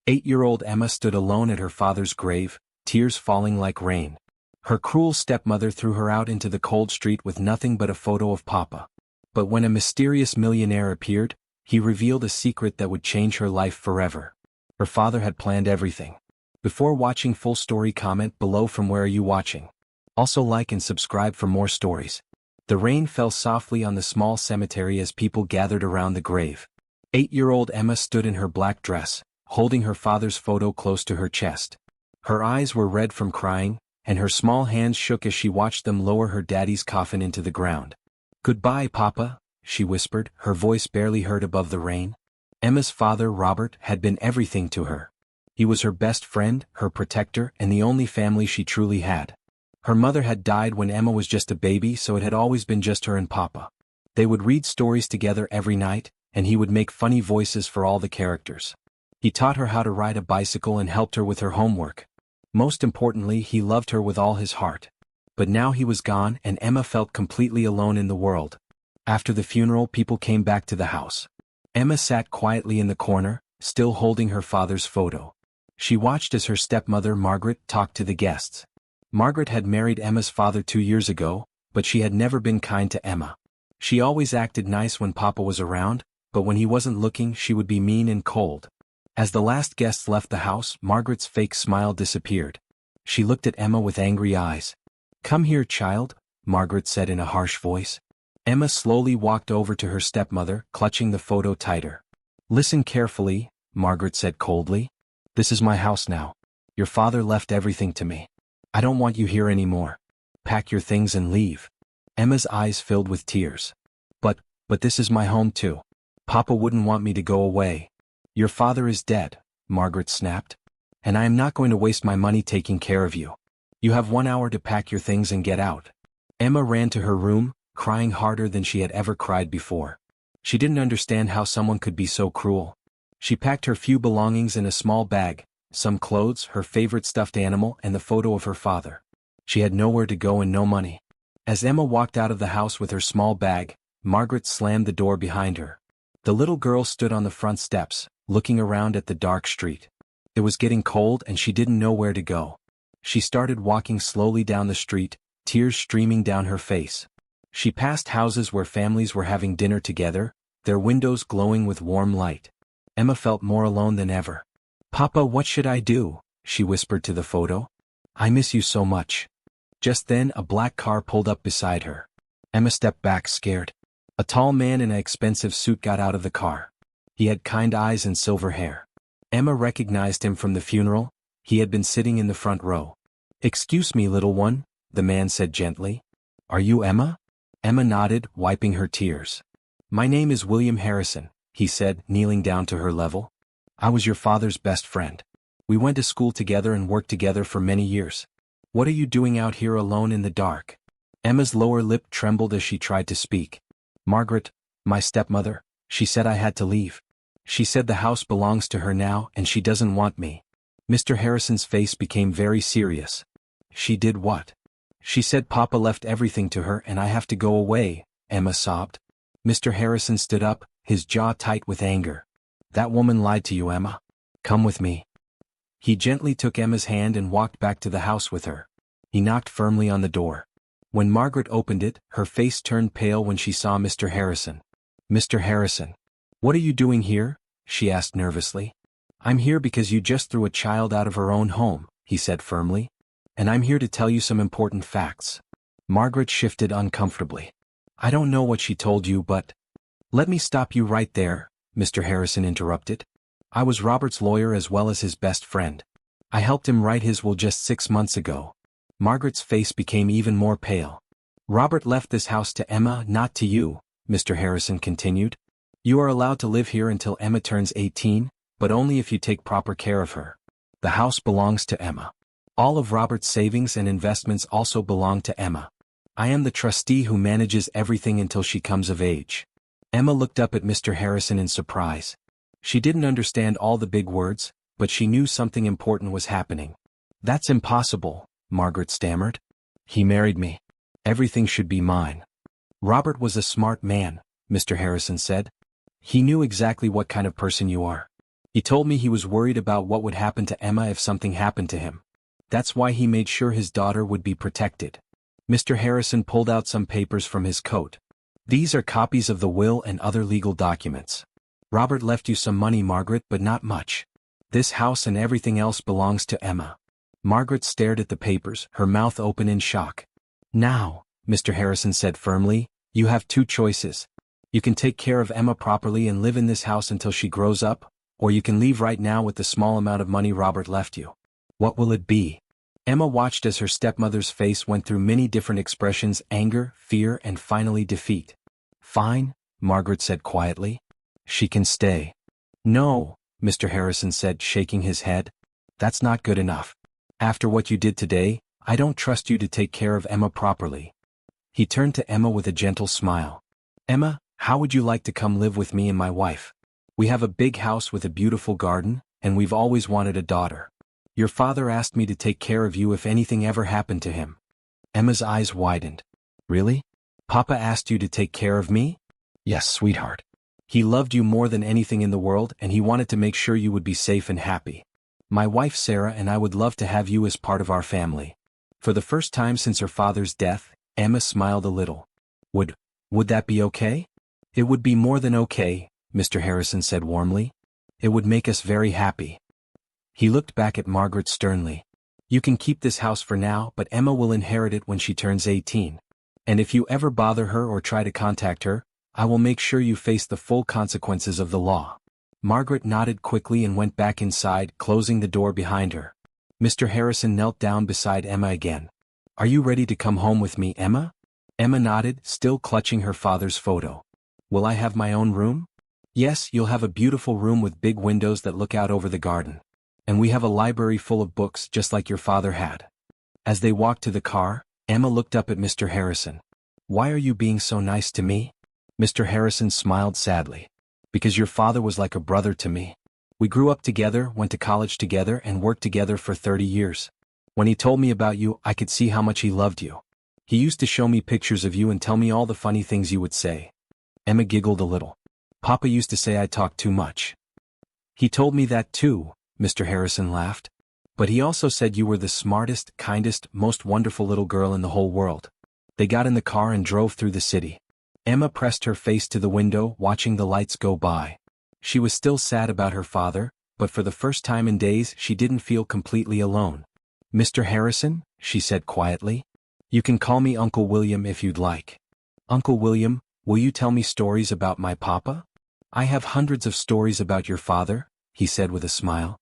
8-year-old Emma stood alone at her father's grave, tears falling like rain. Her cruel stepmother threw her out into the cold street with nothing but a photo of Papa. But when a mysterious millionaire appeared, he revealed a secret that would change her life forever. Her father had planned everything. Before watching full story, comment below from where are you watching. Also like and subscribe for more stories. The rain fell softly on the small cemetery as people gathered around the grave. 8-year-old Emma stood in her black dress, holding her father's photo close to her chest. Her eyes were red from crying, and her small hands shook as she watched them lower her daddy's coffin into the ground. "Goodbye, Papa," she whispered, her voice barely heard above the rain. Emma's father, Robert, had been everything to her. He was her best friend, her protector, and the only family she truly had. Her mother had died when Emma was just a baby, so it had always been just her and Papa. They would read stories together every night, and he would make funny voices for all the characters. He taught her how to ride a bicycle and helped her with her homework. Most importantly, he loved her with all his heart. But now he was gone, and Emma felt completely alone in the world. After the funeral, people came back to the house. Emma sat quietly in the corner, still holding her father's photo. She watched as her stepmother, Margaret, talked to the guests. Margaret had married Emma's father 2 years ago, but she had never been kind to Emma. She always acted nice when Papa was around, but when he wasn't looking, she would be mean and cold. As the last guests left the house, Margaret's fake smile disappeared. She looked at Emma with angry eyes. "Come here, child," Margaret said in a harsh voice. Emma slowly walked over to her stepmother, clutching the photo tighter. "Listen carefully," Margaret said coldly. "This is my house now. Your father left everything to me. I don't want you here anymore. Pack your things and leave." Emma's eyes filled with tears. But this is my home too. Papa wouldn't want me to go away." "Your father is dead," Margaret snapped. "And I am not going to waste my money taking care of you. You have 1 hour to pack your things and get out." Emma ran to her room, crying harder than she had ever cried before. She didn't understand how someone could be so cruel. She packed her few belongings in a small bag, some clothes, her favorite stuffed animal, and the photo of her father. She had nowhere to go and no money. As Emma walked out of the house with her small bag, Margaret slammed the door behind her. The little girl stood on the front steps, looking around at the dark street. It was getting cold and she didn't know where to go. She started walking slowly down the street, tears streaming down her face. She passed houses where families were having dinner together, their windows glowing with warm light. Emma felt more alone than ever. "Papa, what should I do?" she whispered to the photo. "I miss you so much." Just then a black car pulled up beside her. Emma stepped back, scared. A tall man in an expensive suit got out of the car. He had kind eyes and silver hair. Emma recognized him from the funeral. He had been sitting in the front row. "Excuse me, little one," the man said gently. "Are you Emma?" Emma nodded, wiping her tears. "My name is William Harrison," he said, kneeling down to her level. "I was your father's best friend. We went to school together and worked together for many years. What are you doing out here alone in the dark?" Emma's lower lip trembled as she tried to speak. "Margaret, my stepmother, she said I had to leave. She said the house belongs to her now and she doesn't want me." Mr. Harrison's face became very serious. "She did what?" "She said Papa left everything to her and I have to go away," Emma sobbed. Mr. Harrison stood up, his jaw tight with anger. "That woman lied to you, Emma. Come with me." He gently took Emma's hand and walked back to the house with her. He knocked firmly on the door. When Margaret opened it, her face turned pale when she saw Mr. Harrison. "Mr. Harrison, what are you doing here?" she asked nervously. "I'm here because you just threw a child out of her own home," he said firmly. "And I'm here to tell you some important facts." Margaret shifted uncomfortably. "I don't know what she told you, but—" "Let me stop you right there," Mr. Harrison interrupted. "I was Robert's lawyer as well as his best friend. I helped him write his will just 6 months ago." Margaret's face became even more pale. "Robert left this house to Emma, not to you," Mr. Harrison continued. "You are allowed to live here until Emma turns 18, but only if you take proper care of her. The house belongs to Emma. All of Robert's savings and investments also belong to Emma. I am the trustee who manages everything until she comes of age." Emma looked up at Mr. Harrison in surprise. She didn't understand all the big words, but she knew something important was happening. "That's impossible," Margaret stammered. "He married me. Everything should be mine." "Robert was a smart man," Mr. Harrison said. "He knew exactly what kind of person you are. He told me he was worried about what would happen to Emma if something happened to him. That's why he made sure his daughter would be protected. Mr. Harrison pulled out some papers from his coat. These are copies of the will and other legal documents. Robert left you some money, Margaret, but not much. This house and everything else belongs to Emma. Margaret stared at the papers, her mouth open in shock. Now, Mr. Harrison said firmly, you have two choices. You can take care of Emma properly and live in this house until she grows up, or you can leave right now with the small amount of money Robert left you. What will it be? Emma watched as her stepmother's face went through many different expressions: anger, fear, and finally defeat. Fine, Margaret said quietly. She can stay. No, Mr. Harrison said, shaking his head. That's not good enough. After what you did today, I don't trust you to take care of Emma properly. He turned to Emma with a gentle smile. Emma, how would you like to come live with me and my wife? We have a big house with a beautiful garden, and we've always wanted a daughter. Your father asked me to take care of you if anything ever happened to him. Emma's eyes widened. Really? Papa asked you to take care of me? Yes, sweetheart. He loved you more than anything in the world, and he wanted to make sure you would be safe and happy. My wife Sarah and I would love to have you as part of our family. For the first time since her father's death, Emma smiled a little. Would that be okay? It would be more than okay, Mr. Harrison said warmly. It would make us very happy. He looked back at Margaret sternly. You can keep this house for now, but Emma will inherit it when she turns 18. And if you ever bother her or try to contact her, I will make sure you face the full consequences of the law. Margaret nodded quickly and went back inside, closing the door behind her. Mr. Harrison knelt down beside Emma again. Are you ready to come home with me, Emma? Emma nodded, still clutching her father's photo. Will I have my own room? Yes, you'll have a beautiful room with big windows that look out over the garden. And we have a library full of books just like your father had. As they walked to the car, Emma looked up at Mr. Harrison. Why are you being so nice to me? Mr. Harrison smiled sadly. Because your father was like a brother to me. We grew up together, went to college together, and worked together for 30 years. When he told me about you, I could see how much he loved you. He used to show me pictures of you and tell me all the funny things you would say. Emma giggled a little. Papa used to say I talked too much. He told me that too, Mr. Harrison laughed. But he also said you were the smartest, kindest, most wonderful little girl in the whole world. They got in the car and drove through the city. Emma pressed her face to the window, watching the lights go by. She was still sad about her father, but for the first time in days she didn't feel completely alone. Mr. Harrison, she said quietly. You can call me Uncle William if you'd like. Uncle William, will you tell me stories about my papa? I have hundreds of stories about your father, he said with a smile.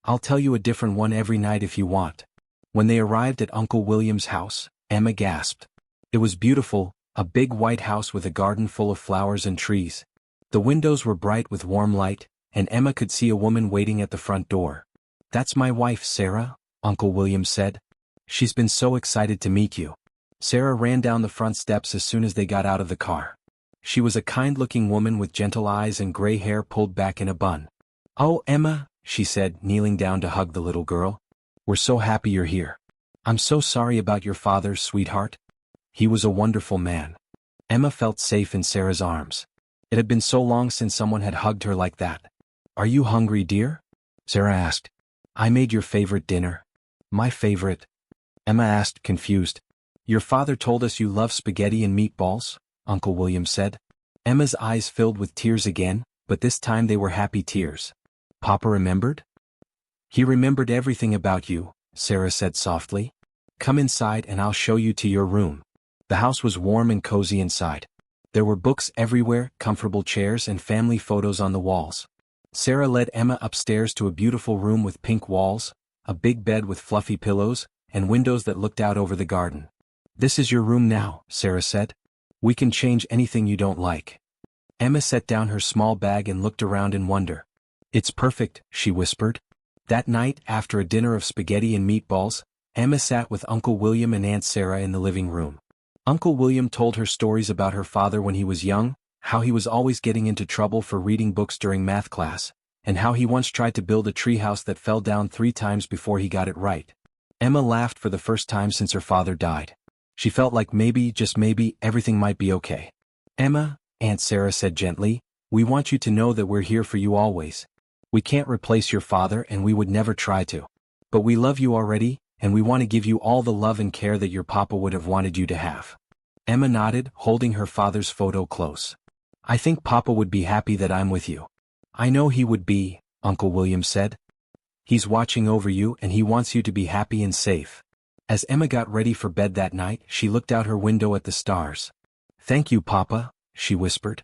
I'll tell you a different one every night if you want. When they arrived at Uncle William's house, Emma gasped. It was beautiful, a big white house with a garden full of flowers and trees. The windows were bright with warm light, and Emma could see a woman waiting at the front door. That's my wife, Sarah, Uncle William said. She's been so excited to meet you. Sarah ran down the front steps as soon as they got out of the car. She was a kind-looking woman with gentle eyes and gray hair pulled back in a bun. Oh, Emma, she said, kneeling down to hug the little girl. We're so happy you're here. I'm so sorry about your father, sweetheart. He was a wonderful man. Emma felt safe in Sarah's arms. It had been so long since someone had hugged her like that. Are you hungry, dear? Sarah asked. I made your favorite dinner. My favorite? Emma asked, confused. Your father told us you love spaghetti and meatballs, Uncle William said. Emma's eyes filled with tears again, but this time they were happy tears. Papa remembered? He remembered everything about you, Sarah said softly. Come inside and I'll show you to your room. The house was warm and cozy inside. There were books everywhere, comfortable chairs, and family photos on the walls. Sarah led Emma upstairs to a beautiful room with pink walls, a big bed with fluffy pillows, and windows that looked out over the garden. This is your room now, Sarah said. We can change anything you don't like. Emma set down her small bag and looked around in wonder. It's perfect, she whispered. That night, after a dinner of spaghetti and meatballs, Emma sat with Uncle William and Aunt Sarah in the living room. Uncle William told her stories about her father when he was young, how he was always getting into trouble for reading books during math class, and how he once tried to build a treehouse that fell down 3 times before he got it right. Emma laughed for the first time since her father died. She felt like maybe, just maybe, everything might be okay. Emma, Aunt Sarah said gently, we want you to know that we're here for you always. We can't replace your father and we would never try to. But we love you already, and we want to give you all the love and care that your papa would have wanted you to have. Emma nodded, holding her father's photo close. I think Papa would be happy that I'm with you. I know he would be, Uncle William said. He's watching over you and he wants you to be happy and safe. As Emma got ready for bed that night, she looked out her window at the stars. Thank you, Papa, she whispered.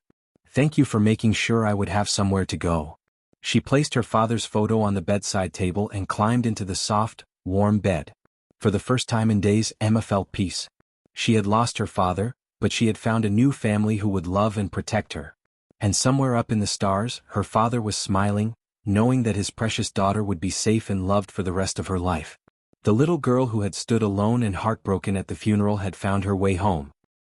Thank you for making sure I would have somewhere to go. She placed her father's photo on the bedside table and climbed into the soft, warm bed. For the first time in days, Emma felt peace. She had lost her father, but she had found a new family who would love and protect her. And somewhere up in the stars, her father was smiling, knowing that his precious daughter would be safe and loved for the rest of her life. The little girl who had stood alone and heartbroken at the funeral had found her way home.